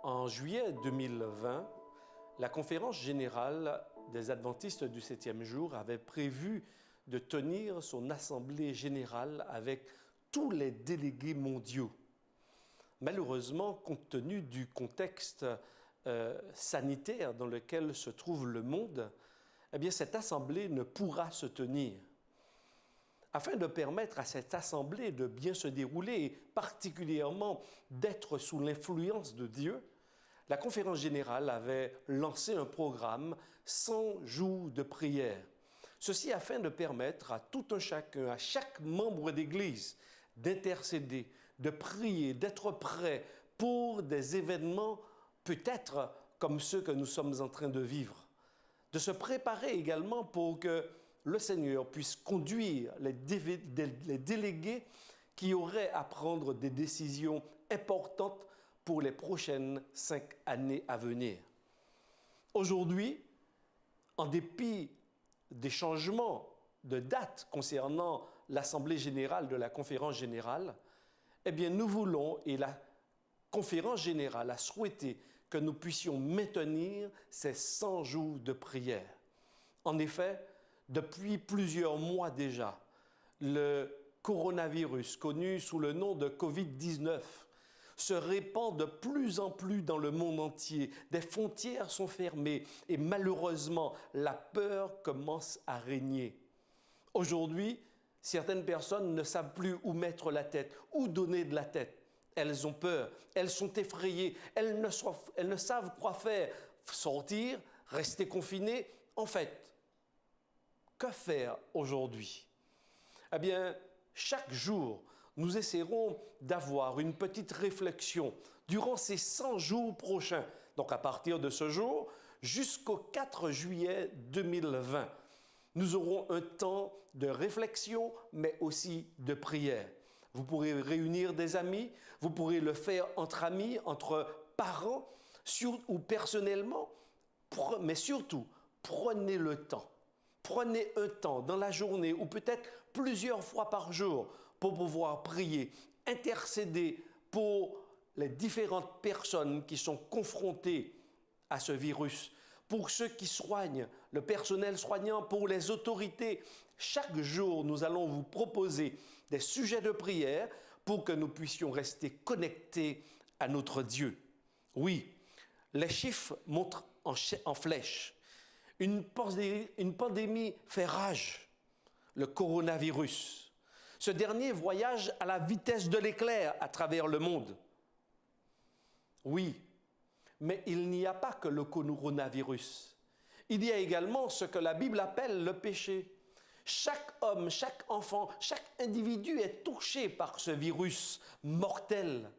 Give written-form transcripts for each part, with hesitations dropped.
En juillet 2020, la conférence générale des adventistes du 7e jour avait prévu de tenir son assemblée générale avec tous les délégués mondiaux. Malheureusement, compte tenu du contexte sanitaire dans lequel se trouve le monde, eh bien, cette assemblée ne pourra se tenir. Afin de permettre à cette assemblée de bien se dérouler et particulièrement d'être sous l'influence de Dieu, la conférence générale avait lancé un programme 100 jours de prière. Ceci afin de permettre à tout un chacun, à chaque membre d'Église, d'intercéder, de prier, d'être prêt pour des événements peut-être comme ceux que nous sommes en train de vivre. De se préparer également pour que le Seigneur puisse conduire les délégués qui auraient à prendre des décisions importantes pour les prochaines 5 années à venir. Aujourd'hui, en dépit des changements de date concernant l'Assemblée générale de la Conférence générale, eh bien, nous voulons, et la Conférence générale a souhaité que nous puissions maintenir ces 100 jours de prière. En effet, depuis plusieurs mois déjà, le coronavirus, connu sous le nom de Covid-19, se répand de plus en plus dans le monde entier. Des frontières sont fermées et malheureusement, la peur commence à régner. Aujourd'hui, certaines personnes ne savent plus où mettre la tête, où donner de la tête. Elles ont peur, elles sont effrayées, elles ne savent quoi faire. Sortir, rester confinées. En fait, que faire aujourd'hui? Eh bien, chaque jour, nous essaierons d'avoir une petite réflexion durant ces 100 jours prochains. Donc, à partir de ce jour, jusqu'au 4 juillet 2020, nous aurons un temps de réflexion, mais aussi de prière. Vous pourrez réunir des amis, vous pourrez le faire entre amis, entre parents, ou personnellement, mais surtout, prenez le temps. Prenez un temps dans la journée ou peut-être plusieurs fois par jour pour pouvoir prier, intercéder pour les différentes personnes qui sont confrontées à ce virus, pour ceux qui soignent, le personnel soignant, pour les autorités. Chaque jour, nous allons vous proposer des sujets de prière pour que nous puissions rester connectés à notre Dieu. Oui, les chiffres montrent en flèche. Une pandémie fait rage, le coronavirus. Ce dernier voyage à la vitesse de l'éclair à travers le monde. Oui, mais il n'y a pas que le coronavirus. Il y a également ce que la Bible appelle le péché. Chaque homme, chaque enfant, chaque individu est touché par ce virus mortel.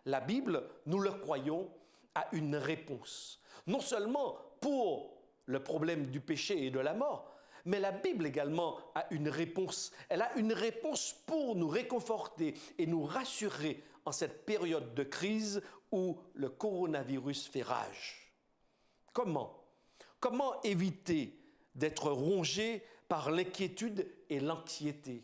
La Bible, nous le croyons, a une réponse. Non seulement pour le problème du péché et de la mort, mais la Bible également a une réponse. Elle a une réponse pour nous réconforter et nous rassurer en cette période de crise où le coronavirus fait rage. Comment? Comment éviter d'être rongé par l'inquiétude et l'anxiété?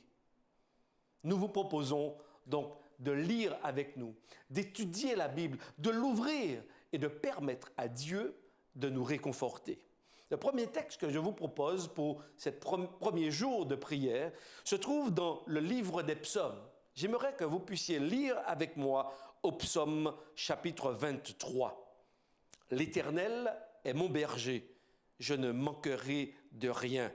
Nous vous proposons donc de lire avec nous, d'étudier la Bible, de l'ouvrir et de permettre à Dieu de nous réconforter. Le premier texte que je vous propose pour ce premier jour de prière se trouve dans le livre des psaumes. J'aimerais que vous puissiez lire avec moi au psaume chapitre 23. « L'Éternel est mon berger, je ne manquerai de rien.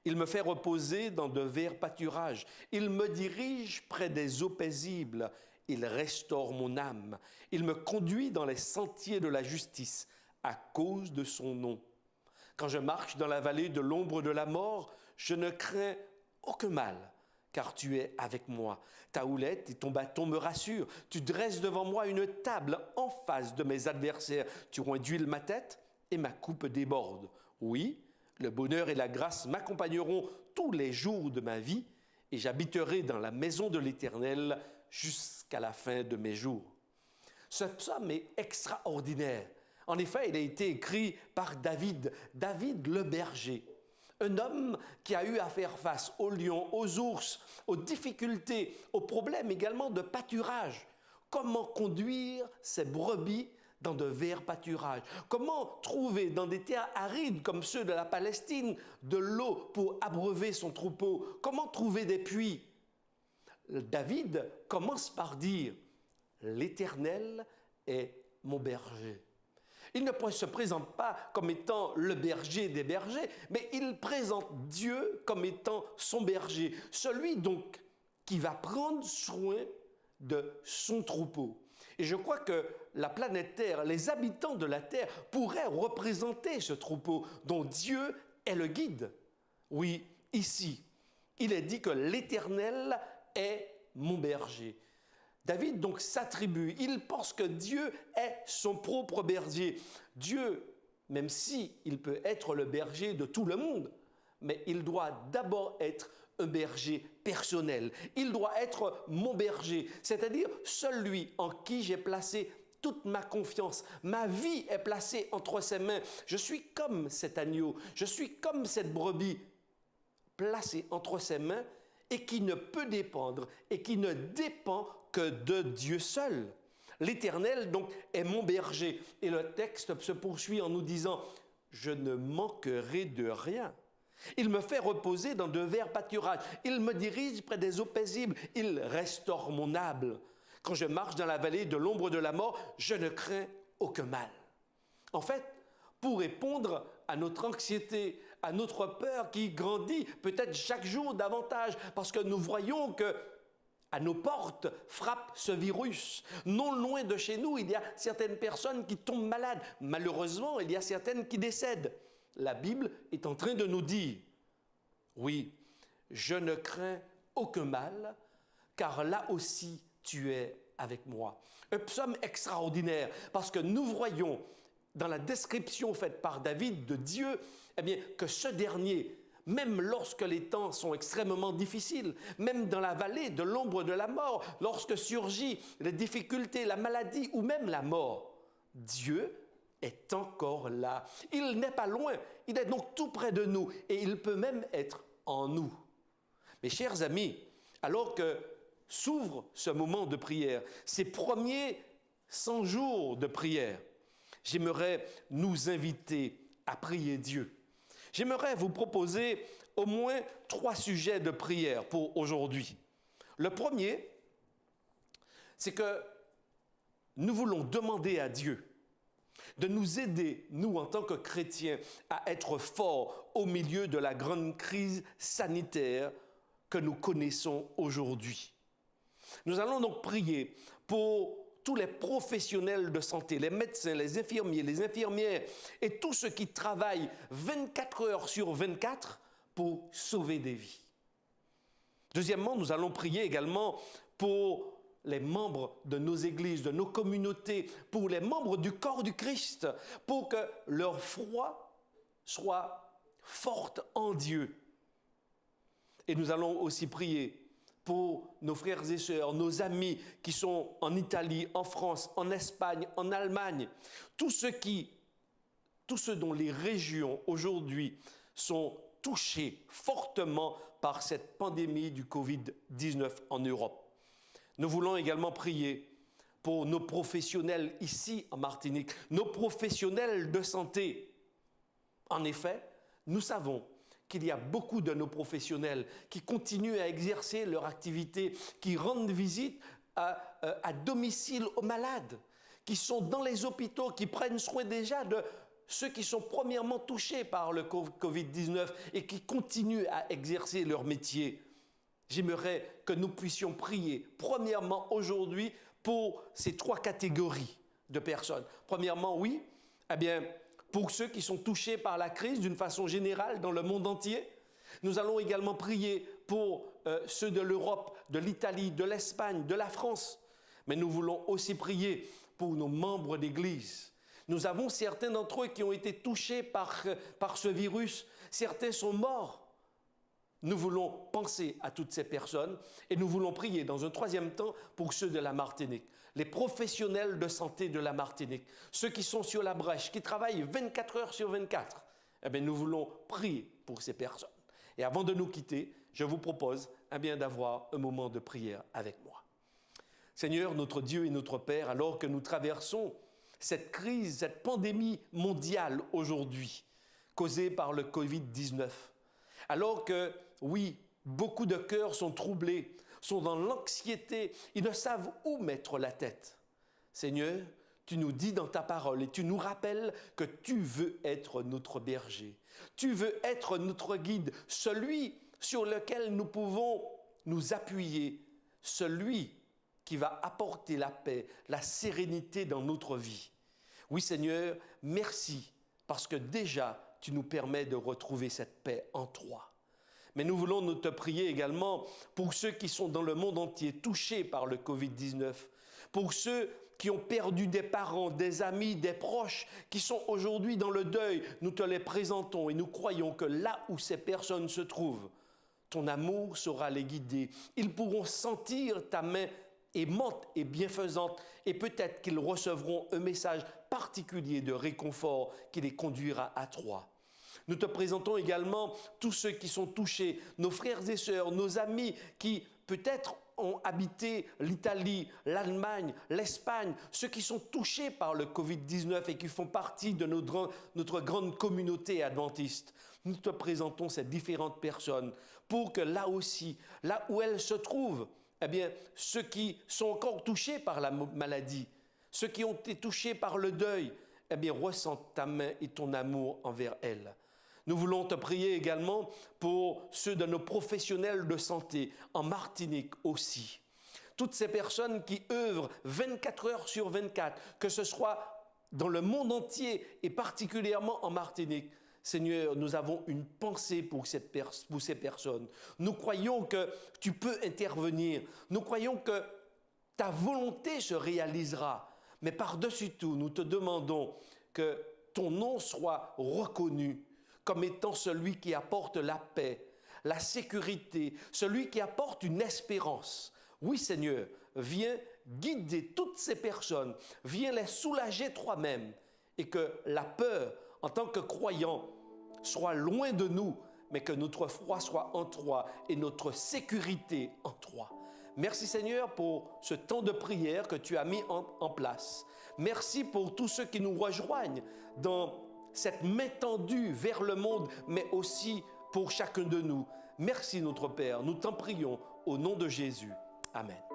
Il me fait reposer dans de verts pâturages. Il me dirige près des eaux paisibles. Il restaure mon âme. Il me conduit dans les sentiers de la justice à cause de son nom. Quand je marche dans la vallée de l'ombre de la mort, je ne crains aucun mal, car tu es avec moi. Ta houlette et ton bâton me rassurent. Tu dresses devant moi une table en face de mes adversaires. Tu onduiles ma tête et ma coupe déborde. Oui, le bonheur et la grâce m'accompagneront tous les jours de ma vie et j'habiterai dans la maison de l'Éternel jusqu'à la fin de mes jours. » Ce psaume est extraordinaire. En effet, il a été écrit par David le berger, un homme qui a eu à faire face aux lions, aux ours, aux difficultés, aux problèmes également de pâturage. Comment conduire ses brebis dans de verts pâturages? Comment trouver dans des terres arides comme ceux de la Palestine de l'eau pour abreuver son troupeau? Comment trouver des puits? David commence par dire « L'Éternel est mon berger ». Il ne se présente pas comme étant le berger des bergers, mais il présente Dieu comme étant son berger, celui donc qui va prendre soin de son troupeau. Et je crois que la planète Terre, les habitants de la Terre pourraient représenter ce troupeau dont Dieu est le guide. Oui, ici, il est dit que l'Éternel est mon berger. David donc s'attribue, il pense que Dieu est son propre berger. Dieu, même si il peut être le berger de tout le monde, mais il doit d'abord être un berger personnel. Il doit être mon berger, c'est-à-dire celui en qui j'ai placé toute ma confiance. Ma vie est placée entre ses mains. Je suis comme cet agneau, je suis comme cette brebis placée entre ses mains et qui ne peut dépendre et qui ne dépend que de Dieu seul. L'Éternel, donc, est mon berger. Et le texte se poursuit en nous disant « Je ne manquerai de rien ». Il me fait reposer dans de verts pâturages. Il me dirige près des eaux paisibles. Il restaure mon âme. Quand je marche dans la vallée de l'ombre de la mort, je ne crains aucun mal. En fait, pour répondre à notre anxiété, à notre peur qui grandit peut-être chaque jour davantage, parce que nous voyons que à nos portes frappe ce virus. Non loin de chez nous, il y a certaines personnes qui tombent malades. Malheureusement, il y a certaines qui décèdent. La Bible est en train de nous dire, oui, je ne crains aucun mal, car là aussi tu es avec moi. Un psaume extraordinaire, parce que nous voyons dans la description faite par David de Dieu, eh bien, que ce dernier, même lorsque les temps sont extrêmement difficiles, même dans la vallée de l'ombre de la mort, lorsque surgit les difficultés, la maladie ou même la mort, Dieu est encore là. Il n'est pas loin, il est donc tout près de nous et il peut même être en nous. Mes chers amis, alors que s'ouvre ce moment de prière, ces premiers 100 jours de prière, j'aimerais nous inviter à prier Dieu. J'aimerais vous proposer au moins 3 sujets de prière pour aujourd'hui. Le premier, c'est que nous voulons demander à Dieu de nous aider, nous en tant que chrétiens, à être forts au milieu de la grande crise sanitaire que nous connaissons aujourd'hui. Nous allons donc prier pour tous les professionnels de santé, les médecins, les infirmiers, les infirmières et tous ceux qui travaillent 24 heures sur 24 pour sauver des vies. Deuxièmement, nous allons prier également pour les membres de nos églises, de nos communautés, pour les membres du corps du Christ, pour que leur foi soit forte en Dieu. Et nous allons aussi prier pour nos frères et sœurs, nos amis qui sont en Italie, en France, en Espagne, en Allemagne, tous ceux dont les régions aujourd'hui sont touchées fortement par cette pandémie du Covid-19 en Europe. Nous voulons également prier pour nos professionnels ici en Martinique, nos professionnels de santé. En effet, nous savons qu'il y a beaucoup de nos professionnels qui continuent à exercer leur activité, qui rendent visite à domicile aux malades, qui sont dans les hôpitaux, qui prennent soin déjà de ceux qui sont premièrement touchés par le Covid-19 et qui continuent à exercer leur métier. J'aimerais que nous puissions prier, premièrement aujourd'hui, pour ces 3 catégories de personnes. Premièrement, oui, eh bien, pour ceux qui sont touchés par la crise d'une façon générale dans le monde entier. Nous allons également prier pour ceux de l'Europe, de l'Italie, de l'Espagne, de la France. Mais nous voulons aussi prier pour nos membres d'Église. Nous avons certains d'entre eux qui ont été touchés par ce virus. Certains sont morts. Nous voulons penser à toutes ces personnes et nous voulons prier dans un 3e temps pour ceux de la Martinique, les professionnels de santé de la Martinique, ceux qui sont sur la brèche, qui travaillent 24 heures sur 24. Eh bien, nous voulons prier pour ces personnes. Et avant de nous quitter, je vous propose d'avoir un moment de prière avec moi. Seigneur, notre Dieu et notre Père, alors que nous traversons cette crise, cette pandémie mondiale aujourd'hui, causée par le Covid-19. Alors que, oui, beaucoup de cœurs sont troublés, sont dans l'anxiété, ils ne savent où mettre la tête. Seigneur, tu nous dis dans ta parole et tu nous rappelles que tu veux être notre berger. Tu veux être notre guide, celui sur lequel nous pouvons nous appuyer, celui qui va apporter la paix, la sérénité dans notre vie. Oui Seigneur, merci parce que déjà tu nous permets de retrouver cette paix en toi. Mais nous voulons nous te prier également pour ceux qui sont dans le monde entier touchés par le Covid-19, pour ceux qui ont perdu des parents, des amis, des proches, qui sont aujourd'hui dans le deuil. Nous te les présentons et nous croyons que là où ces personnes se trouvent, ton amour saura les guider. Ils pourront sentir ta main aimante et bienfaisante et peut-être qu'ils recevront un message particulier de réconfort qui les conduira à toi. Nous te présentons également tous ceux qui sont touchés, nos frères et sœurs, nos amis qui peut-être ont habité l'Italie, l'Allemagne, l'Espagne, ceux qui sont touchés par le Covid-19 et qui font partie de notre grande communauté adventiste. Nous te présentons ces différentes personnes pour que là aussi, là où elles se trouvent, eh bien, ceux qui sont encore touchés par la maladie, ceux qui ont été touchés par le deuil, eh bien, ressentent ta main et ton amour envers elles. Nous voulons te prier également pour ceux de nos professionnels de santé, en Martinique aussi. Toutes ces personnes qui œuvrent 24 heures sur 24, que ce soit dans le monde entier et particulièrement en Martinique. Seigneur, nous avons une pensée pour ces personnes. Nous croyons que tu peux intervenir. Nous croyons que ta volonté se réalisera. Mais par-dessus tout, nous te demandons que ton nom soit reconnu comme étant celui qui apporte la paix, la sécurité, celui qui apporte une espérance. Oui, Seigneur, viens guider toutes ces personnes, viens les soulager toi-même et que la peur, en tant que croyants, soit loin de nous, mais que notre foi soit en toi et notre sécurité en toi. Merci Seigneur pour ce temps de prière que tu as mis en place. Merci pour tous ceux qui nous rejoignent dans cette main tendue vers le monde, mais aussi pour chacun de nous. Merci notre Père, nous t'en prions au nom de Jésus. Amen.